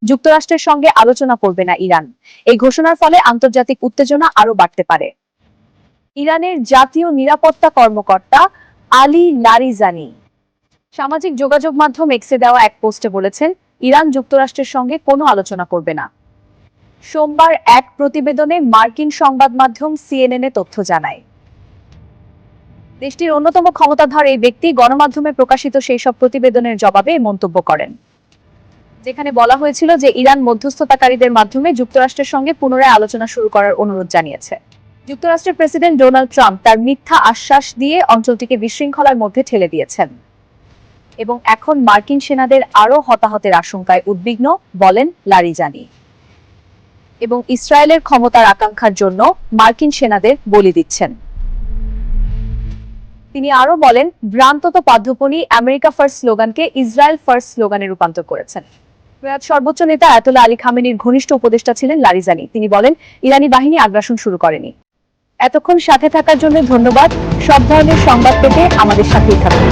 যুক্তরাষ্ট্রের সঙ্গে আলোচনা করবে না ইরান। এই ঘোষণার ফলে আন্তর্জাতিক উত্তেজনা আরো বাড়তে পারে। ইরানের জাতীয় নিরাপত্তা কর্মকর্তা আলী লারিজানি সামাজিক যোগাযোগ মাধ্যম এক্সে দেওয়া এক পোস্টে বলেছেন, ইরান যুক্তরাষ্ট্রের সঙ্গে কোনো আলোচনা করবে না। সোমবার এক প্রতিবেদনে মার্কিন সংবাদ মাধ্যম সিএনএন তথ্য জানায়। দেশটির অন্যতম ক্ষমতাধর এই ব্যক্তি গণমাধ্যমে প্রকাশিত সেই সব প্রতিবেদনের জবাবে মন্তব্য করেন, যেখানে বলা হয়েছিল যে ইরান মধ্যস্থতাকারীদের মাধ্যমে যুক্তরাষ্ট্রের সঙ্গে পুনরায় আলোচনা শুরু করার অনুরোধ জানিয়েছে। যুক্তরাষ্ট্রের প্রেসিডেন্ট ডোনাল্ড ট্রাম্প তার মিথ্যা আশ্বাস দিয়ে অঞ্চলটিকে বিশৃঙ্খলার মধ্যে ঠেলে দিয়েছেন এবং এখন মার্কিন সেনাদের আরও হতাহতের আশঙ্কায় উদ্বিগ্ন, বলেন লারিজানি, এবং ইসরায়েলের ক্ষমতার আকাঙ্ক্ষার জন্য মার্কিন সেনাদের বলি দিচ্ছেন। তিনি আরো বলেন, ভ্রান্ত পাদ্যপনি আমেরিকা ফার্স্ট স্লোগানকে ইসরায়েল ফার্স্ট স্লোগানে রূপান্তর করেছেন। সর্বোচ্চ নেতা আয়াতুল্লাহ আলী খামেনির ঘনিষ্ঠ উপদেষ্টা ছিলেন লারিজানি। তিনি বলেন, ইরানি বাহিনী আগ্রাসন শুরু করেনি। এতক্ষণ সাথে থাকার জন্য ধন্যবাদ। সব ধরনের সংবাদ পেতে আমাদের সাথেই থাকুন।